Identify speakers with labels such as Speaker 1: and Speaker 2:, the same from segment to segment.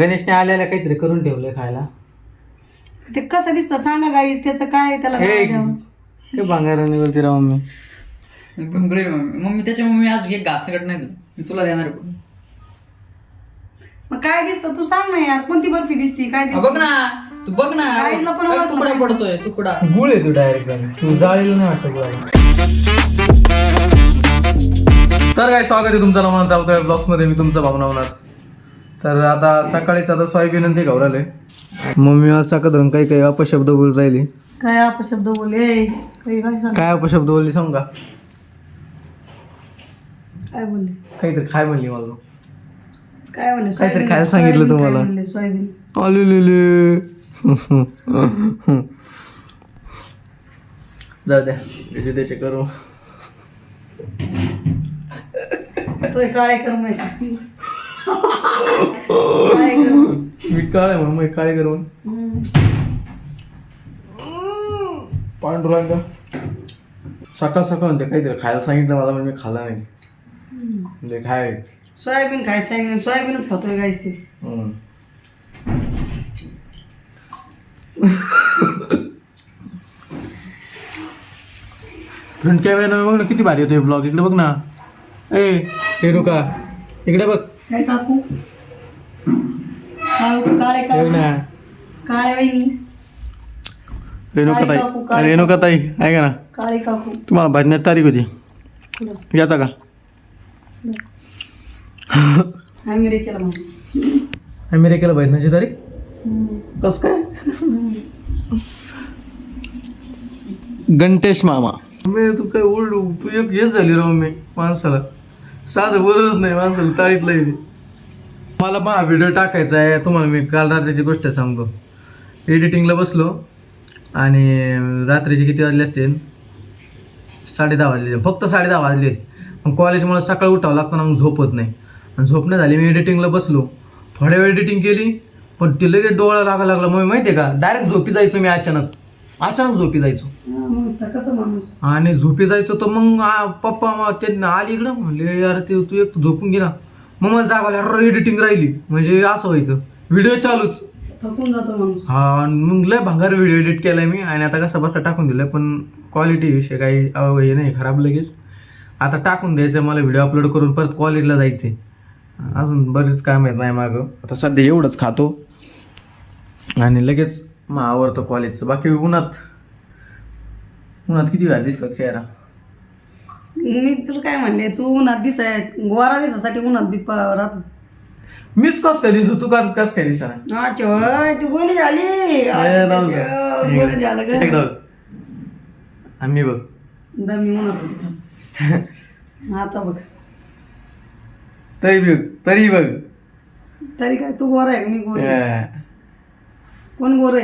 Speaker 1: गणेशने आल्याला काहीतरी करून ठेवलंय खायला.
Speaker 2: ते कसं दिसतं सांगा गाईस, त्याचं काय त्याला नाव द्यावं?
Speaker 1: ते भांगाराने बोलते राव मम्मी.
Speaker 3: मम्मी त्याच्या मम्मी आज एक घासकट नाही दिलं. मी तुला देणार आहे पण.
Speaker 2: मग काय दिसतं तू सांग ना यार, कोणती बर्फी दिसती काय
Speaker 3: हा,
Speaker 2: दिसतं?
Speaker 3: बघ ना तू बघ ना
Speaker 2: गाईला पण ओळखलं
Speaker 3: तुकडा
Speaker 2: पाहिजे.
Speaker 3: पडतोय तुकडा.
Speaker 1: गुळ आहे तू डायरेक्ट, तू जाळीला नाही वाटत गुळाला. तर काय स्वागत आहे तुमचं नवनाथ राऊत ब्लॉग्स मध्ये. मी तुमचा भाऊ नवनाथ. तर आता सकाळीच आता सोयाबीन आणि ते घावराले. मम्मी आज सकाळ धरून काही काही अपशब्द बोल राहिली.
Speaker 2: काय अपशब्द बोलले? काय सांग,
Speaker 1: काय अपशब्द बोलली सांग का?
Speaker 2: काय बोलले?
Speaker 1: काहीतरी खाय म्हणली मला.
Speaker 2: काय बोलले?
Speaker 1: काहीतरी खायला सांगितलं तुम्हाला.
Speaker 2: काय बोलले? सोयाबीन.
Speaker 1: जाऊ द्या, त्याचे त्याचे करू.
Speaker 2: तो काळे कर्म आहे. काळे कर्म.
Speaker 1: मी काळे म्हणून मग काळे करून पांडुरंग सकाळ सकाळ म्हणते काहीतरी खायला सांगितलं मला, पण मी खाल्ला नाही. म्हणजे खाय
Speaker 2: सोयाबीन काय सांगितलं? सोयाबीनच खातोय गाईस ते.
Speaker 1: फ्रंट कॅमेरा बघ ना किती भारी होतो ब्लॉग. इकडे बघ ना. ए रेणुका इकडे बघ.
Speaker 2: काय काकू? काळे
Speaker 1: बघ
Speaker 2: काळे
Speaker 1: ना
Speaker 2: काळे वहिनी,
Speaker 1: रेणुका रेणुका ताई ऐका ना,
Speaker 2: काळे काकू.
Speaker 1: तुम्हाला भजण्यात तारीख होती, येता का?
Speaker 2: अमेरिकेला म्हणून.
Speaker 1: अमेरिकेला भजनाची तारीख कस काय? गणेश मामा मी तू काय ओरड, तू एक हेच झाली राव. मी माणसाला साधं बोलतच नाही, माणसाला ताळीतलं येते. मला हा व्हिडिओ टाकायचा आहे तुम्हाला. मी काल रात्रीची गोष्ट सांगतो. एडिटिंगला बसलो आणि रात्रीचे किती वाजले असते? 10:30 वाजले, फक्त 10:30 वाजले होते. मग कॉलेजमुळे सकाळी उठावं लागतं ना, मग झोपत नाही. आणि झोप नाही झाली, मी एडिटिंगला बसलो. थोड्या वेळ एडिटिंग केली, पण ते लगेच डोळा लागायला लागला. मग माहिती आहे का, डायरेक्ट झोपी जायचो मी. अचानक झोपी जायचो.
Speaker 2: माणूस
Speaker 1: आणि झोपी जायचो तर मग पप्पा ते आली इकडं, म्हणले यार ते तू एक झोपून घे ना. मग मला जागा एडिटिंग राहिली, म्हणजे असं व्हायचं व्हिडिओ चालूच.
Speaker 2: थकून जातो माणूस.
Speaker 1: हा, मग लय भांगार व्हिडिओ एडिट केलाय मी. आणि आता कसा बसा टाकून दिलाय, पण क्वालिटी विषय काही हे नाही खराब. लगेच आता टाकून द्यायचं मला, व्हिडिओ अपलोड करून परत कॉलेजला जायचंय. अजून बरेच काम आहेत माझ्या मागं. आता सध्या एवढंच खातो आणि लगेच मग आवडतं कॉलेजचं. बाकी उन्हात किती वेळा दिसलं चेहरा.
Speaker 2: मी तुला काय म्हणले, तू उन्हात दिसाय गोरा दिसासाठी उन्हात राहतो.
Speaker 1: मीच कस काय दिसू, तू कस काय दिसा?
Speaker 2: अच्छा ती गोली झाली. गोली झालं ग.
Speaker 1: आम्ही बघ
Speaker 2: मी उन्हात होती. आता बघ
Speaker 1: तरी बघ.
Speaker 2: तरी काय तू गोरा आहे, मी गोरे. कोण गोरे?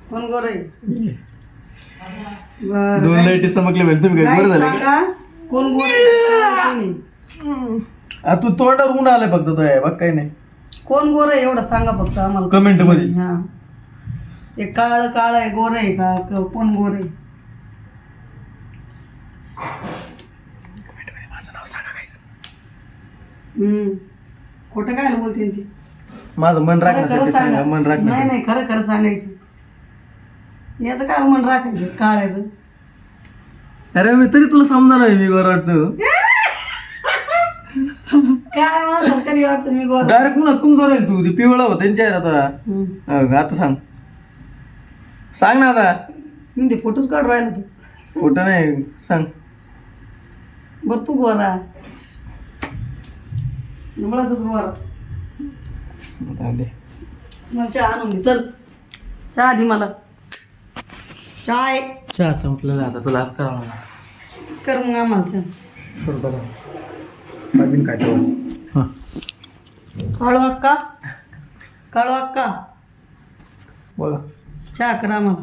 Speaker 2: कोण गोरे?
Speaker 1: दोन लाईटी चमकले पाहिजे. तुम्ही काय बरं झालं
Speaker 2: सांगा कोण गोरे?
Speaker 1: तू तोंडावर ऊन आलाय फक्त. तो आहे बघ, काही नाही.
Speaker 2: कोण गोर आहे एवढं सांगा फक्त आम्हाला
Speaker 1: कमेंट मध्ये.
Speaker 2: हा, हे काळ काळ आहे, गोर आहे का? कोण गोर आहे?
Speaker 1: माझं नाव सांगा काहीच.
Speaker 2: खोटं काय बोलते ती?
Speaker 1: माझं मन
Speaker 2: खरं खरं
Speaker 1: राखण्यासाठी
Speaker 2: सांगा.
Speaker 1: सांगा, मन
Speaker 2: नाही
Speaker 1: राखण्यासाठी.
Speaker 2: नाही, खरं खरं सांगायचं. याचं काय मन राखायचं काळायचं?
Speaker 1: अरे मी तरी तुला समजा नाही मी गोर वाटतो.
Speaker 2: काय मला कधी वाटतं मी गोर?
Speaker 1: डायरेक्ट उन्हात कुंभ जाईल तू. ती पिवळा होता त्यांच्या आता. आता सांग ना आता.
Speaker 2: मी ते फोटोच काढ राहिला तू.
Speaker 1: खोटं नाही, सांग.
Speaker 2: बरं तू गोरा, मलाच गोरा. मला चहा आणून दे, चल. चहा दे मला. चाय
Speaker 1: चहा संपलेला आता, तुला हात करा मला.
Speaker 2: कर मग आम्हाला चहा.
Speaker 1: सोडतो का? सोयाबीन काय तेव्हा. हां,
Speaker 2: काळू अक्का, काळू अक्का
Speaker 1: बोला.
Speaker 2: चहा कर आम्हाला.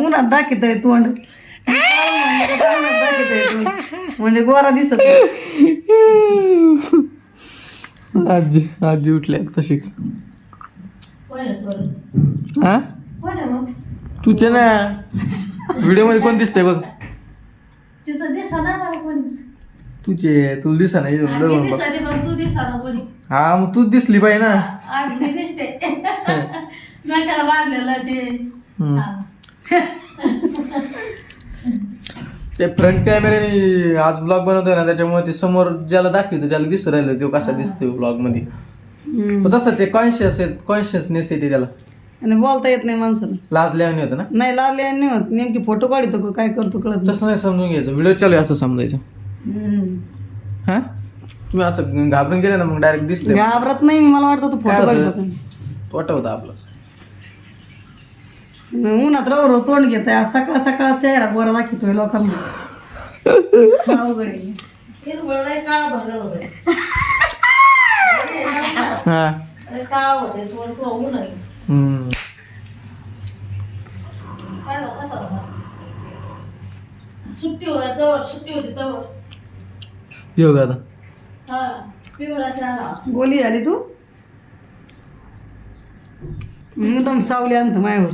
Speaker 2: उन्हात दाखवत आहे तोंड. दाखवत आहे तोंड म्हणजे गोरा दिसत.
Speaker 1: आजी उठल्या तशी. हा तुझे ना व्हिडिओ मध्ये कोण दिसतंय बघ? तुला दिसा नाही
Speaker 4: मी दिसते पण तू दिसा ना कोणी
Speaker 1: हा मग तूच दिसली पाहिजे ना.
Speaker 4: आणि मी दिसते नाकाला बांधलेलं ते
Speaker 1: हम्म.
Speaker 4: हा.
Speaker 1: ते फ्रंट कॅमेऱ्याने आज ब्लॉग बनवतोय ना त्याच्यामुळे ते समोर ज्याला दाखवतो त्याला दिसू राहिलं तो कसा दिसतोय ब्लॉग मध्ये. पण तसं ते कॉन्शियसनेस येते त्याला.
Speaker 2: आणि बोलता येत नाही माणसाला.
Speaker 1: लाज लिहाणी होतं ना.
Speaker 2: नाही लागले नाही होत. नेमकी फोटो काढतो का काय करतो कळत नाही.
Speaker 1: तसं नाही समजून घ्यायचं व्हिडिओ चालू आहे असं समजायचं. हा तुम्ही असं घाबरून गेले ना मग डायरेक्ट दिसते.
Speaker 2: घाबरत नाही मी. मला वाटतं तू फोटो काढतो का.
Speaker 1: तोटा होता आपलाच.
Speaker 2: उन्हात राहू तोंड घेत आहे. सकाळ सकाळ चेहरा गोरा दाखवतोय लोकांना. अवघड आहे.
Speaker 4: हिरवळ नाही काळा भरलं होते
Speaker 1: हा
Speaker 4: काळा होते थोडं ऊन आहे
Speaker 1: हम्म.
Speaker 4: काय झालं कसं होता सुट्टी होती तवर
Speaker 1: येऊ का आता.
Speaker 4: हा पिवळा चहा
Speaker 2: गोली झाली तू. मुद्दाम सावली आणतं मायावर.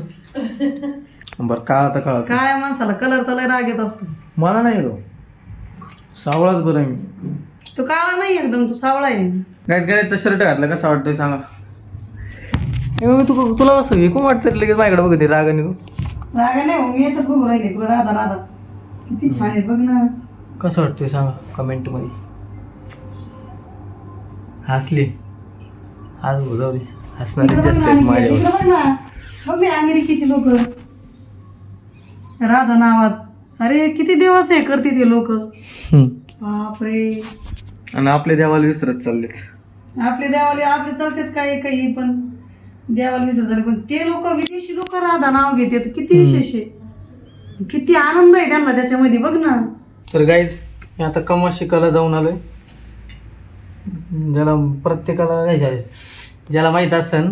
Speaker 1: बरं काळा तर काळा.
Speaker 2: काळ्या माणसाला कलरचा लय राग येत असतो.
Speaker 1: मला नाही येतो सावळाच बरं मी.
Speaker 2: तू काळा नाही एकदम. तू सावळा आहे.
Speaker 1: गायच गायचा शर्ट घातला कसं वाटतंय सांगा. तुला कसं एकूण वाटतं लगेच माझ्याकडे बघते रागाने तू.
Speaker 2: रागा नाही हो. मी याच्यात बघू राहिले तुला. राधा राधा किती छान आहे बघ ना.
Speaker 1: कसं वाटतंय सांगा कमेंट मध्ये. हसली आज जाऊ दे हसणारे
Speaker 2: इकडं बघ
Speaker 1: जास्त
Speaker 2: ना,
Speaker 1: आहेत माझ्यावर.
Speaker 2: इकडं बघ ना. बघ मी अमेरिकेची लोक राधा नावात. अरे किती दिवस आहे करते ते लोक.
Speaker 1: हम्म.
Speaker 2: बापरे.
Speaker 1: आणि आपले देवाला विसरत चाललेत.
Speaker 2: आपले देवाले आपले चालतात काही काही पण देवाला विसर झाले. पण ते लोक विदेशी लोक राधा नाव घेतात. किती विशेष आहे. किती आनंद आहे त्यांना त्याच्यामध्ये बघ ना.
Speaker 1: तर गाईज मी आता कमा शिकायला जाऊन आलोय. ज्याला प्रत्येकाला नाही ज्याला माहीत असेल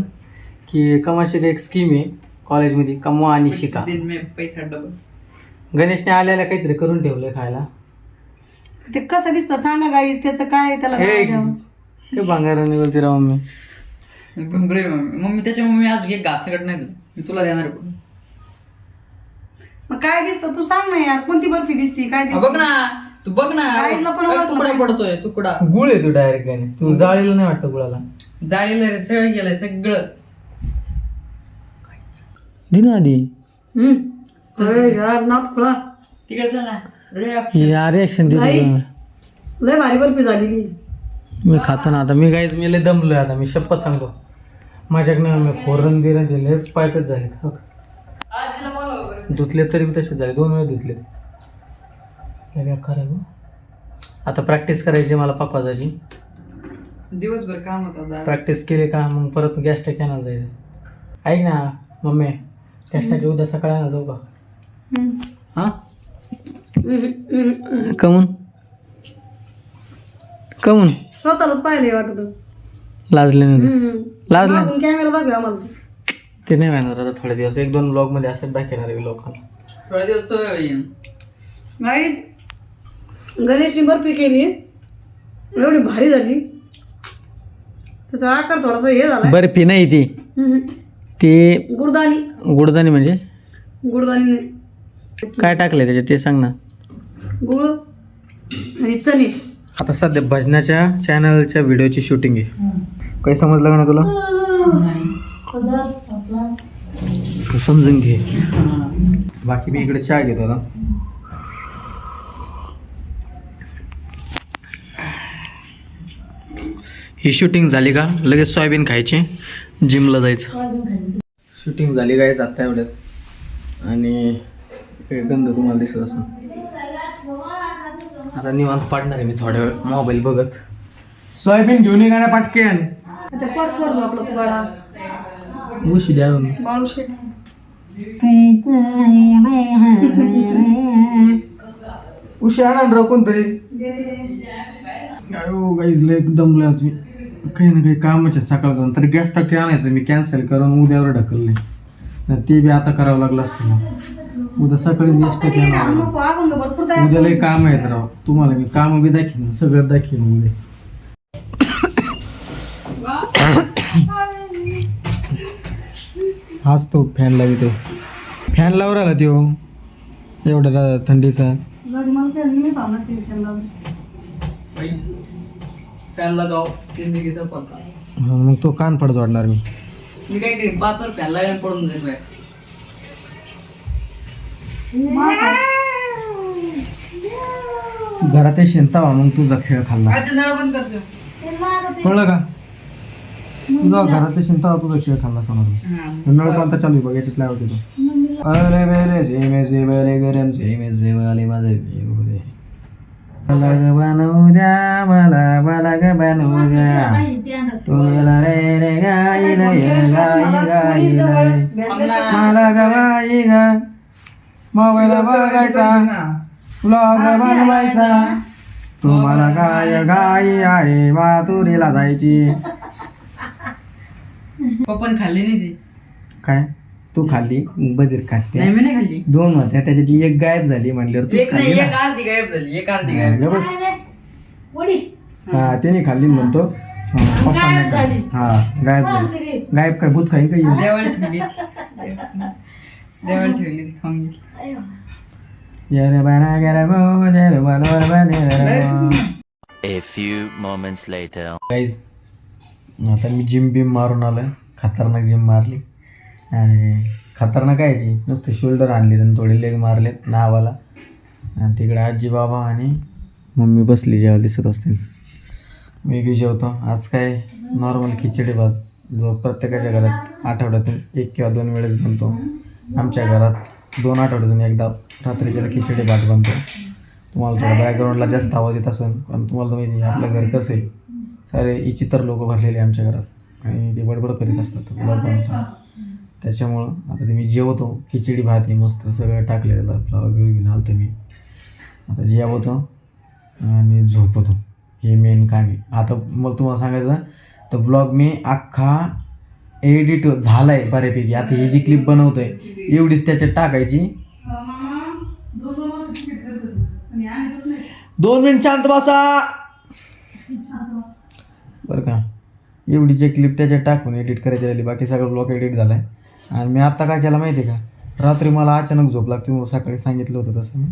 Speaker 1: की कमा शिका एक स्कीम आहे कॉलेजमध्ये कमवा आणि शिका.
Speaker 3: दिन में पैसा डबल.
Speaker 1: गणेशने आल्याला काहीतरी करून ठेवलंय खायला.
Speaker 2: ते कसं दिसतं सांगा गाईस. त्याचं काय त्याला नाव द्यावं?
Speaker 1: हे भांगाराने बोलते राव मी.
Speaker 3: भंगरे मम्मी त्याच्यामुळे मी आज एक घासकट नाही दिलं. मी तुला देणार आहे पुढे.
Speaker 2: मग काय दिसतं तू सांग ना यार. कोणती बर्फी दिसती काय
Speaker 3: हा,
Speaker 2: दिसतं?
Speaker 3: बघ ना तू बघ ना.
Speaker 2: काहीला पण
Speaker 3: काय
Speaker 2: ओळखलं
Speaker 3: तुकडा
Speaker 2: नाही.
Speaker 3: पडतोय तुकडा.
Speaker 1: गुळ आहे तू डायरेक्ट गाणे. तू जाळीला नाही वाटतं गुळाला.
Speaker 3: जाळीला रे सगळं गेलंय सगळं.
Speaker 1: दे ना आधी.
Speaker 2: अरे यार नाथ खुळा.
Speaker 3: तिकडे चल ना.
Speaker 1: रिॲक्शन
Speaker 2: नाही.
Speaker 1: देतो
Speaker 2: लय भारी बर्फी झालेली.
Speaker 1: मी खातो ना आता. मी गाईज मी लय दमलोय आता. मी शपथ सांगतो माझ्याकडनं मी फोरन बिरन दिले पायकच झाले. धुतले तरी तसेच झाले. 2 वेळा धुतले. खरं आता प्रॅक्टिस करायची मला पकवाजाची.
Speaker 3: दिवसभर काम होतं.
Speaker 1: प्रॅक्टिस केली का मग परत गॅस टाकी आणायला जायचं. ऐक ना मम्मी गॅस टाकी उद्या सकाळी आणायला जाऊ का. हा कमून कमून
Speaker 2: स्वतःलाच पाहिले वाटत.
Speaker 1: लाजले नाही लाजले
Speaker 2: कॅमेरा दाखव आम्हाला.
Speaker 1: ते नाही म्हणणार आता थोडे दिवस 1-2 ब्लॉग मध्ये असं दाखवणार आहे लोकांना.
Speaker 3: थोड्या दिवस सवय होईल.
Speaker 2: गाईज गणेशनी बर्फी केली. एवढी भारी झाली. त्याचा आकार थोडासा हे झाला.
Speaker 1: बर्फी नाही ती ते
Speaker 2: गुडदाणी.
Speaker 1: गुडदाणी म्हणजे
Speaker 2: गुडदाणी नाही.
Speaker 1: काय टाकलंय त्याच्यात ते सांग ना.
Speaker 2: गुळ आणि चणे.
Speaker 1: आता सध्या भजनाच्या चॅनलच्या व्हिडिओची शूटिंग आहे. काही समजलं का ना तुला. तू समजून घे. बाकी मी इकडे चहा घेतो आता. ही शूटिंग झाली का लगेच सोयाबीन खायची जिमला जायचं. शूटिंग झाली काय जाता एवढ्यात आणि गंध तुम्हाला दिसत असं. आता निवांत पाडणार आहे मी थोड्या वेळ मोबाईल बघत. सोयाबीन घेऊन ये का पाटकेन.
Speaker 2: त्या पर्सवर जो आपला तुगाळा
Speaker 1: उशी द्या
Speaker 2: बाळूशे.
Speaker 1: उशी आणा राव कोणतरी. गाईज लय दमलोय आज मी. काही ना काही कामाचे सकाळ जाऊन तरी गॅस टाकी आणायचं मी कॅन्सल करून उद्यावर ढकलले. ते बी आता करावं लागलं असतं मग. उद्या सकाळीच गॅस टाकी आणावं.
Speaker 2: नको अभंग भरपूर तयार.
Speaker 1: उद्या लय काम आहेत राव. तुम्हाला मी काम बी दाखवीन सगळं दाखवीन उद्या. हाच तो फॅन लावितो. फॅन लावर आला तो एवढ्या थंडीचा.
Speaker 2: मला काय नाही थांबणार ते त्यांना.
Speaker 3: फॅन लगाव जिंदगीचा पक्का.
Speaker 1: मग तो कानफड जोडणार मी.
Speaker 3: मी काय करीन 5 वर फॅन लावून पडून जाईल बाहेर.
Speaker 1: घरात शेंतावा मग तुझा खेळ खाल्ला.
Speaker 3: आता नळ बंद करतो.
Speaker 1: कळलं का? तुझा घरात शेंतावा तुझा खेळ खाल्ला समोर. नळ कोणता चालू आहे बघ, याच्यात लावते तो. अरे बेले सेमे से बेले गरम सेमे से वाले माझे येऊ दे. मला ग बनवू द्या, मला ग बनवू द्या, तुला रे रे गाईल गाईल मला ग बाई ग मोबाईल बघायचा, ब्लॉग बनवायचा, तुम्हाला काय गाई आहे माथुरीला जायची.
Speaker 3: पप्पान खाल्ली नाही ती.
Speaker 1: काय तू खाल्ली बधीर काटते.
Speaker 3: नाही मी नाही खाल्ली.
Speaker 1: 2 होत्या त्याच्यातली एक गायब झाली म्हणल्यावर तू
Speaker 3: एक नाही
Speaker 1: खाल्ली
Speaker 3: एक
Speaker 1: ना.
Speaker 3: अर्धी गायब झाली. एक अर्धी गायब.
Speaker 1: हा, बस
Speaker 4: उडी
Speaker 1: हा त्याने खाल्ली म्हणतो. पप्पाने खाल्ली. हा गायब झाली. गायब काय भूत खाईन काही.
Speaker 3: देवाला ठेवली. देवाला ठेवली ती खाऊन घेतली.
Speaker 1: यारे बाना गेरे बो जरे बनवर बने रे बो.
Speaker 5: A few moments later.
Speaker 1: Guys आता मी जिम बिम मारून आलोय. खतरनाक जिम मारली आणि खतरनाक यायची नुसते शोल्डर आणले आणि थोडे लेग मारलेत नावाला. आणि तिकडे आजी बाबा आणि मम्मी बसली जेव्हा दिसत असतील. मी बी जेवतो. आज काय नॉर्मल खिचडी भात जो प्रत्येकाच्या घरात आठवड्यातून 1 किंवा 2 वेळेस बनतो. आमच्या घरात 2 आठवड्यातून एकदा रात्रीच्या खिचडी भात बनतो. तुम्हाला थोडं बॅकग्राऊंडला जास्त आवाज येत असेल पण तुम्हाला तर माहिती आहे आपलं घर कसं आहे. सारे इचित्र लोक भरलेले आहे आमच्या घरात आणि ते बडबड करीत असतात बनवतो. त्याच्यामुळं आता ते मी जेवतो. खिचडी भात आहे मस्त सगळं टाकलेलं फ्लावर बिवर घेऊन आलो मी. आता जेवतो आणि झोपतो. हे मेन काम आहे. आता मग तुम्हाला सांगायचं तर ब्लॉग मी अख्खा एडिट झाला आहे बऱ्यापैकी. आता ही जी क्लिप बनवतो आहे एवढीच त्याच्यात टाकायची. 2 मिनिट शांत बसा बरं का. एवढीची क्लिप त्याच्यात टाकून एडिट करायची राहिली. बाकी सगळं ब्लॉग एडिट झाला आहे. आणि मी आत्ता काय केलं माहिती आहे का, रात्री मला अचानक झोप लागते. मग सकाळी सांगितलं होतं तसं मी.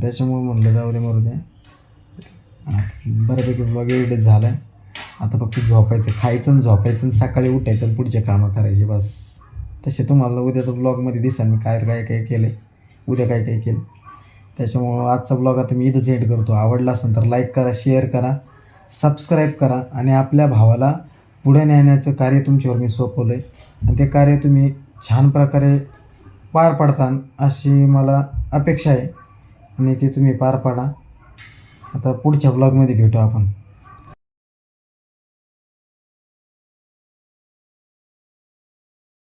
Speaker 1: त्याच्यामुळे म्हणलं जाऊ दे मरू दे. बऱ्यापैकी ब्लॉग एडिट झाला आहे. आता फक्त झोपायचं, खायचं आणि झोपायचं आणि सकाळी उठायचं आणि पुढचे कामं करायचे बस. तसे तुम्हाला उद्याचं ब्लॉगमध्ये दिसेल मी काय काय काय केलं आहे, उद्या काय काय केलं. त्याच्यामुळं आजचा ब्लॉग आता मी इथंच एंड करतो. आवडला असेल तर लाईक करा, शेअर करा, सबस्क्राईब करा. आणि आपल्या भावाला पुढे नेण्याचं कार्य तुमच्यावर मी सोपवलं आहे आणि ते कार्य तुम्ही छान प्रकारे पार पाडता अशी मला अपेक्षा आहे आणि ते तुम्ही पार पाडा. आता पुढच्या ब्लॉगमध्ये भेटू आपण.